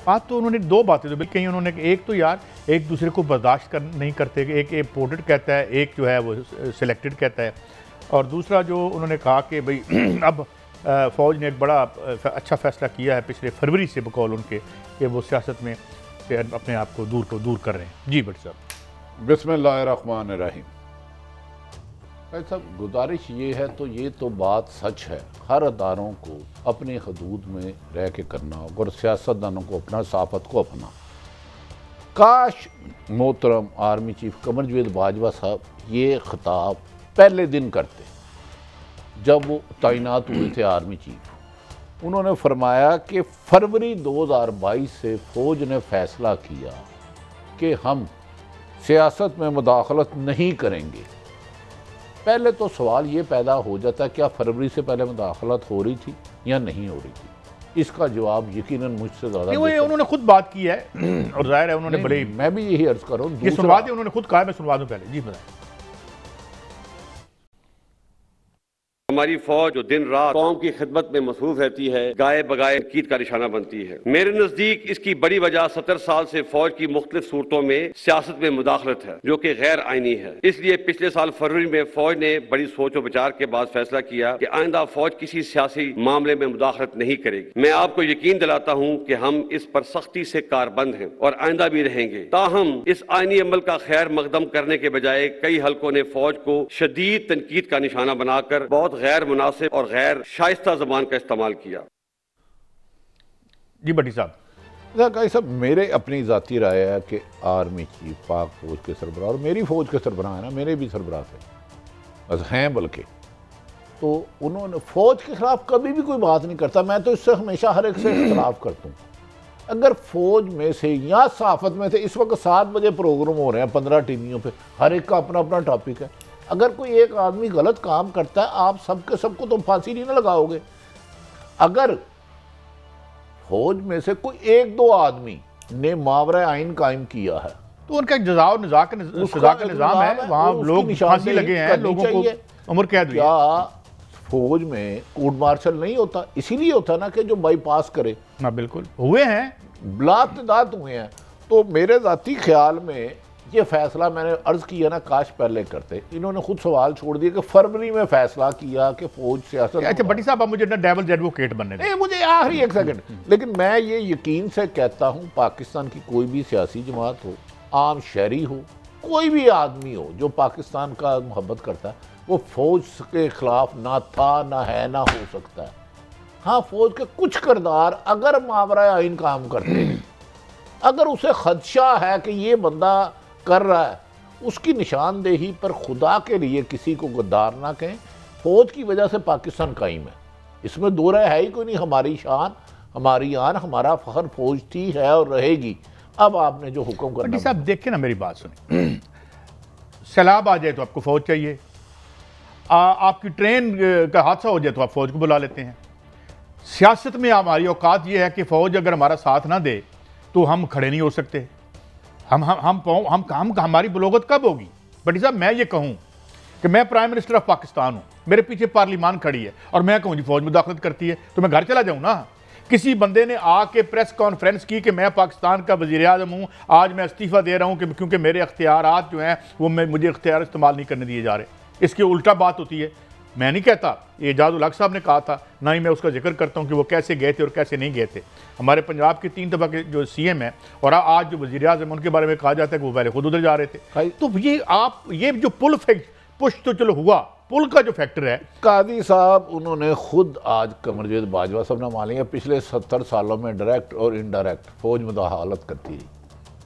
बात तो उन्होंने दो बातें तो बिल्कुल कही उन्होंने, एक तो यार एक दूसरे को बर्दाश्त कर नहीं करते, एक इम्पोर्टेड कहता है, एक जो है वो सिलेक्टेड कहता है, और दूसरा जो उन्होंने कहा कि भाई अब फ़ौज ने एक बड़ा अच्छा फ़ैसला किया है पिछले फरवरी से बकौल उनके कि वो सियासत में से अपने आप को दूर कर रहे हैं। जी भट्ट साहब। बिस्मिल्लाहिर्रहमानिर्रहीम। भाई साहब, गुजारिश ये है, तो ये तो बात सच है, हर अदारों को अपनी हदूद में रह के करना होगा और सियासतदानों को अपना, सहाफ़त को अपना। काश मोहतरम आर्मी चीफ कमर जावेद बाजवा साहब ये खिताब पहले दिन करते जब वो तैनात हुए थे आर्मी चीफ। उन्होंने फरमाया कि फरवरी 2022 से फ़ौज ने फ़ैसला किया कि हम सियासत में मुदाखलत नहीं करेंगे। पहले तो सवाल ये पैदा हो जाता है, क्या फरवरी से पहले मुदाखलत हो रही थी या नहीं हो रही थी? इसका जवाब यकीनन मुझसे ज़्यादा उन्होंने खुद बात की है और जाहिर है उन्होंने बड़ी, मैं भी यही अर्ज कर रहा हूँ, ये सुनवा दी, उन्होंने खुद कहा, मैं सुनवा दूँ पहले। जी बताएं। हमारी फौज जो दिन रात कौम की खिदमत में मसरूफ रहती है, गाये बगाए कीद का निशाना बनती है। मेरे नजदीक इसकी बड़ी वजह 70 साल से फौज की मुख्तलिफ सूरतों में सियासत में मुदाखलत है, जो कि गैर आईनी है। इसलिए पिछले साल फरवरी में फौज ने बड़ी सोच और विचार के बाद फैसला किया कि आइंदा फौज किसी सियासी मामले में मुदाखलत नहीं करेगी। मैं आपको यकीन दिलाता हूँ कि हम इस पर सख्ती से कारबंद हैं और आइंदा भी रहेंगे। ताहम इस आईनी अमल का खैर मकदम करने के बजाय कई हल्कों ने फौज को शदीद तनकीद का निशाना बनाकर बहुत गैर मुनासिब और गैर शाइस्ता ज़बान का इस्तेमाल किया। जी भट्टी साहब। सब मेरे अपनी ज़ाती राय है कि आर्मी चीफ, पाक फौज के सरबराह, और मेरी फौज के सरबराह है ना, मेरे भी सरबराह थे बस हैं, बल्कि तो उन्होंने फौज के खिलाफ कभी भी कोई बात नहीं करता। मैं तो इससे हमेशा हर एक से इख्तलाफ करता हूँ। अगर फौज में से या सहाफ़त में थे, इस वक्त 7 बजे प्रोग्राम हो रहे हैं 15 टीवियों पे, हर एक का अपना अपना टॉपिक है। अगर कोई एक आदमी गलत काम करता है, आप सबको तो फांसी नहीं ना लगाओगे। अगर फौज में से कोई 1-2 आदमी ने मावरा आइन कायम किया है तो उनका एक जज़ा और सज़ा का निज़ाम है, वहाँ लोग फांसी लगे हैं, लोगों को उम्र कैद हुई है। क्या फौज में कोर्ट मार्शल नहीं होता? इसीलिए होता ना कि जो बाईपास करे। हाँ बिल्कुल हुए हैं, लातदाद हुए हैं। तो मेरे ज़ाती ख्याल में ये फैसला मैंने अर्ज किया ना, काश पहले करते। इन्होंने खुद सवाल छोड़ दिया कि फरवरी में फैसला किया कि फौज सियासत। अच्छा भट्टी साहब, आप मुझे ना डेविल्स एडवोकेट बनने दें। मुझे आखिरी एक सेकंड, लेकिन मैं ये यकीन से कहता हूँ, पाकिस्तान की कोई भी सियासी जमात हो, आम शहरी हो, कोई भी आदमी हो जो पाकिस्तान का मोहब्बत करता है, वो फौज के खिलाफ ना था, ना है, ना हो सकता है। हाँ, फौज के कुछ किरदार अगर मावरा आइन काम करते हैं, अगर उसे खदशा है कि ये बंदा कर रहा है, उसकी निशानदेही पर खुदा के लिए किसी को गद्दार ना कहें। फौज की वजह से पाकिस्तान कायम है, इसमें दो राय है ही कोई नहीं। हमारी शान, हमारी आन, हमारा फख्र फौज थी, है और रहेगी। अब आपने जो हुक्म करना। साहब देखिए ना, मेरी बात सुनिए। सैलाब आ जाए तो आपको फौज चाहिए, आपकी ट्रेन का हादसा हो जाए तो आप फौज को बुला लेते हैं। सियासत में हमारी औकात ये है कि फौज अगर हमारा साथ ना दे तो हम खड़े नहीं हो सकते। हमारी बलोगत कब होगी? भट्टी साहब, मैं ये कहूँ कि मैं प्राइम मिनिस्टर ऑफ पाकिस्तान हूँ, मेरे पीछे पार्लियामान खड़ी है और मैं कहूँ जी फौज मुदाखलत करती है, तो मैं घर चला जाऊँ ना। किसी बंदे ने आके प्रेस कॉन्फ्रेंस की कि मैं पाकिस्तान का वज़ीर आज़म हूँ, आज मैं इस्तीफ़ा दे रहा हूँ कि क्योंकि मेरे अख्तियारात जो हैं वो मुझे इख्तियार इस्तेमाल नहीं करने दिए जा रहे। इसकी उल्टा बात होती है। मैं नहीं कहता, ये एजाज उल हक साहब ने कहा था, ना ही मैं उसका जिक्र करता हूँ कि वो कैसे गए थे और कैसे नहीं गए थे। हमारे पंजाब के 3 दफ़ा के जो CM हैं और आज जो वज़ीर आज़म, उनके बारे में कहा जाता है कि वो पहले खुद उधर जा रहे थे। तो ये जो पुश तो चलो हुआ, पुल का जो फैक्टर है। कादी साहब, उन्होंने खुद आज कमर जावेद बाजवा साहब ने मान लिया पिछले 70 सालों में डायरेक्ट और इनडायरेक्ट फौज मुदाखलत करती रही।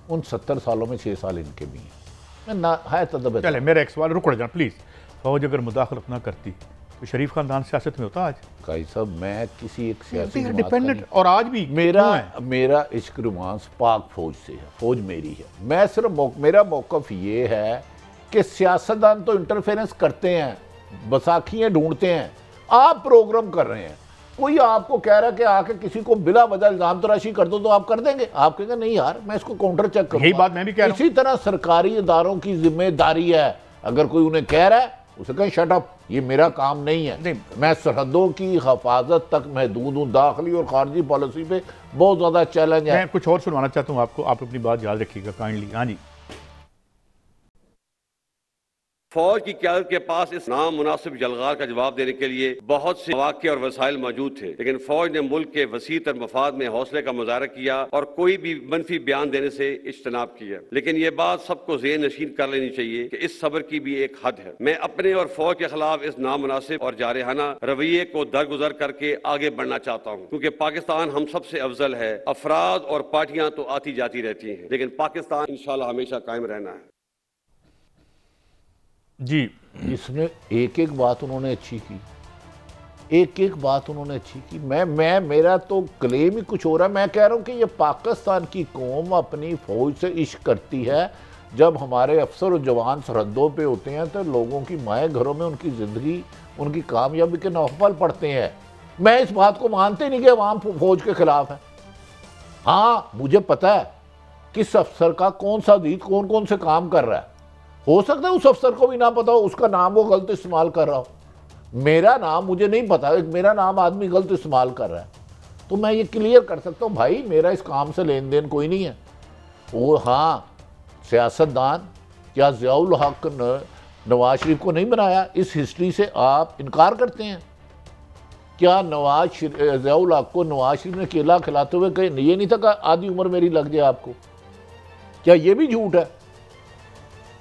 उन 70 सालों में 6 साल इनके भी हैं। ना है तदब। चले, मेरा एक सवाल, रुक जाए प्लीज़। फौज अगर मुदाखलत ना करती तो शरीफ खानदान सियासत में होता आज? काई साहब, मैं किसी एक सियासी डिपेंडेंट, और आज भी मेरा इश्क रोमांस पाक फौज से है, फौज मेरी है। मैं सिर्फ मेरा मौक़िफ़ ये है कि सियासतदान तो इंटरफेरेंस करते हैं, बसाखियाँ ढूंढते हैं, आप प्रोग्राम कर रहे हैं। कोई आपको कह रहा है कि आके किसी को बिला वजह इल्ज़ाम तराशी कर दो, तो आप कर देंगे? आप कहेंगे नहीं यार, मैं इसको काउंटर चेक करूँगा। यही बात मैं भी कह रहा हूँ। इसी तरह सरकारी इदारों की जिम्मेदारी है, अगर कोई उन्हें कह रहा है उसे कहें शट अप, ये मेरा काम नहीं है। नहीं। मैं सरहदों की हिफाजत तक महदूद हूँ। दाखिली और खारजी पॉलिसी पे बहुत ज़्यादा चैलेंज है। मैं कुछ और सुनवाना चाहता हूँ आपको, आप अपनी बात याद रखिएगा काइंडली। हाँ जी। फौज की क़यादत के पास इस नामुनासिब जलगार का जवाब देने के लिए बहुत से मौक़े और वसाइल मौजूद थे, लेकिन फौज ने मुल्क के वसी तर मफाद में हौसले का मुजाहरा किया और कोई भी मनफी बयान देने से इज्तनाब किया। लेकिन ये बात सबको ज़ेहन नशीन कर लेनी चाहिए कि इस सब्र की भी एक हद है। मैं अपने और फौज के खिलाफ इस नामुनासिब और जारहाना रवैये को दरगुजर करके आगे बढ़ना चाहता हूँ, क्योंकि पाकिस्तान हम सबसे अफजल है। अफराद और पार्टियां तो आती जाती रहती हैं, लेकिन पाकिस्तान इंशाअल्लाह हमेशा कायम रहना है। जी, इसमें एक एक बात उन्होंने अच्छी की, एक एक बात उन्होंने अच्छी की। मैं मेरा तो क्लेम ही कुछ हो रहा है। मैं कह रहा हूँ कि ये पाकिस्तान की कौम अपनी फौज से इश्क करती है। जब हमारे अफसर और जवान सरहदों पे होते हैं तो लोगों की माएँ घरों में उनकी ज़िंदगी, उनकी कामयाबी के नौफल पढ़ते हैं। मैं इस बात को मानते नहीं कि अवाम फौज के खिलाफ है। हाँ, मुझे पता है किस अफसर का कौन सा दीद कौन कौन से काम कर रहा है। हो सकता है उस अफसर को भी ना पता हो, उसका नाम वो गलत इस्तेमाल कर रहा हो। मेरा नाम मुझे नहीं पता, मेरा नाम आदमी गलत इस्तेमाल कर रहा है, तो मैं ये क्लियर कर सकता हूँ भाई मेरा इस काम से लेन देन कोई नहीं है। वो हाँ, सियासतदान क्या ज़ियाउल हक नवाज शरीफ को नहीं बनाया, इस हिस्ट्री से आप इनकार करते हैं? क्या ज़ियाउल हक को नवाज शरीफ ने केला खिलाते हुए कहीं ये नहीं था कि आधी उम्र मेरी लग जाए आपको? क्या ये भी झूठ है?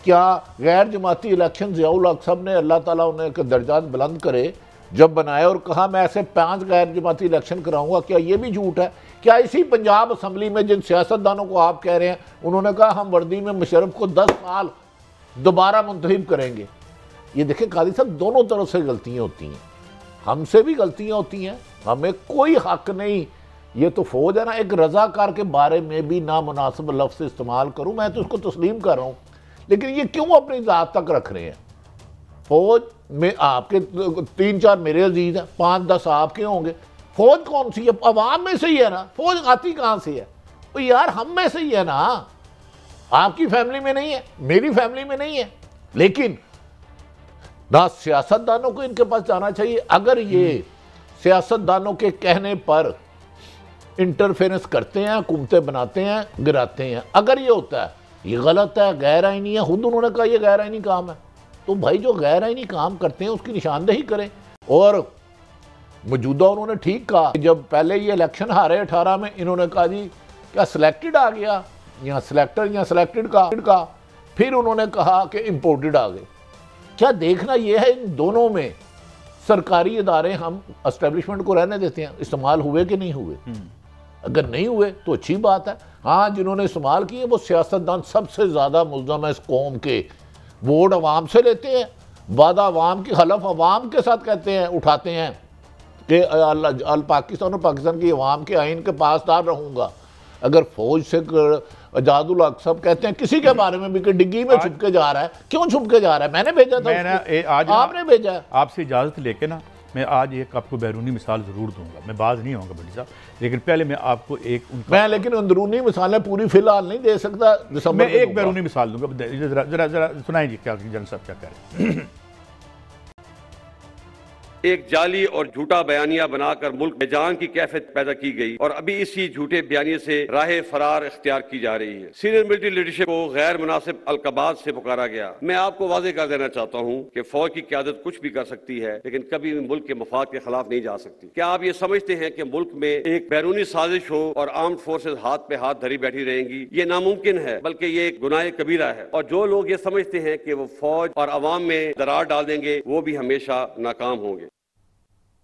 क्या गैर जमाती इलेक्शन ज़ियाउल हक साहब ने, अल्लाह ताला उन्हें दर्जात बुलंद करे, जब बनाया और कहा मैं ऐसे 5 गैर जमाती इलेक्शन कराऊंगा, क्या ये भी झूठ है? क्या इसी पंजाब असम्बली में जिन सियासतदानों को आप कह रहे हैं, उन्होंने कहा हम वर्दी में मुशर्रफ को 10 साल दोबारा मुंतखब करेंगे? ये देखें कादी साहब, दोनों तरफ से गलतियाँ होती हैं, हमसे भी गलतियाँ होती हैं, हमें कोई हक नहीं। ये तो फौज है ना, एक रजाकार के बारे में भी नामुनासिब लफ्ज़ इस्तेमाल करूँ, मैं तो उसको तस्लीम कर रहा हूँ, लेकिन ये क्यों अपनी ज़ात तक रख रहे हैं? फौज में आपके 3-4 मेरे अजीज हैं, 5-10 आपके होंगे। फौज कौन सी है? अवाम में से ही है ना। फौज आती कहाँ से है? तो यार हम में से ही है ना। आपकी फैमिली में नहीं है, मेरी फैमिली में नहीं है। लेकिन ना सियासतदानों को इनके पास जाना चाहिए। अगर ये सियासतदानों के कहने पर इंटरफेरेंस करते हैं, हुकूमतें बनाते हैं, गिराते हैं, अगर ये होता है, ये गलत है, गैर आईनी है, खुद उन्होंने कहा ये गैर आईनी काम है, तो भाई जो गैर आईनी काम करते हैं उसकी निशानदेही करें। और मौजूदा उन्होंने ठीक कहा, जब पहले ये इलेक्शन हारे 18 में, इन्होंने कहा जी क्या सिलेक्टेड आ गया, या सिलेक्टर या सिलेक्टेड का, फिर उन्होंने कहा कि इम्पोर्टेड आ गए। क्या देखना ये है इन दोनों में सरकारी इदारे हम एस्टेब्लिशमेंट को रहने देते हैं, इस्तेमाल हुए कि नहीं हुए? अगर नहीं हुए तो अच्छी बात है। हाँ, जिन्होंने इस्तेमाल किए वो सियासतदान सबसे ज़्यादा मुल्ज़म है इस कौम के। वोट अवाम से लेते हैं, वादा अवाम की खिलाफ अवाम के साथ कहते हैं, उठाते हैं कि पाकिस्तान और पाकिस्तान की अवाम के आइन के पासदार रहूँगा। अगर फौज से ज़ियाउल हक साहब कहते हैं किसी के बारे में भी कि डिग्गी में छुप के जा रहा है, क्यों छुप के जा रहा है? मैंने भेजा था, आज आपने भेजा है। आपसे इजाज़त लेके ना मैं आज एक आपको बैरूनी मिसाल ज़रूर दूंगा, मैं बाज नहीं होऊंगा बड़ी साहब, लेकिन पहले मैं आपको एक मैं लेकिन अंदरूनी मिसालें पूरी फिलहाल नहीं दे सकता। मैं एक बैरूनी मिसाल दूंगा, जरा जरा सुनाइए जी क्या जनरल साहब क्या कह रहे हैं। एक जाली और झूठा बयानिया बनाकर मुल्क में जान की कैफियत पैदा की गई और अभी इसी झूठे बयानिए से राह फरार इख्तियार की जा रही है। सीनियर मिलिट्री लीडरशिप को गैर मुनासिब अलकबात से पुकारा गया। मैं आपको वाजे कर देना चाहता हूँ कि फौज की क़यादत कुछ भी कर सकती है, लेकिन कभी भी मुल्क के मफाद के खिलाफ नहीं जा सकती। क्या आप ये समझते हैं कि मुल्क में एक बैरूनी साजिश हो और आर्म्ड फोर्सेज हाथ पे हाथ धरी बैठी रहेंगी? ये नामुमकिन है, बल्कि ये एक गुनाह कबीरा है। और जो लोग ये समझते हैं कि वो फौज और अवाम में दरार डाल देंगे, वो भी हमेशा नाकाम होंगे।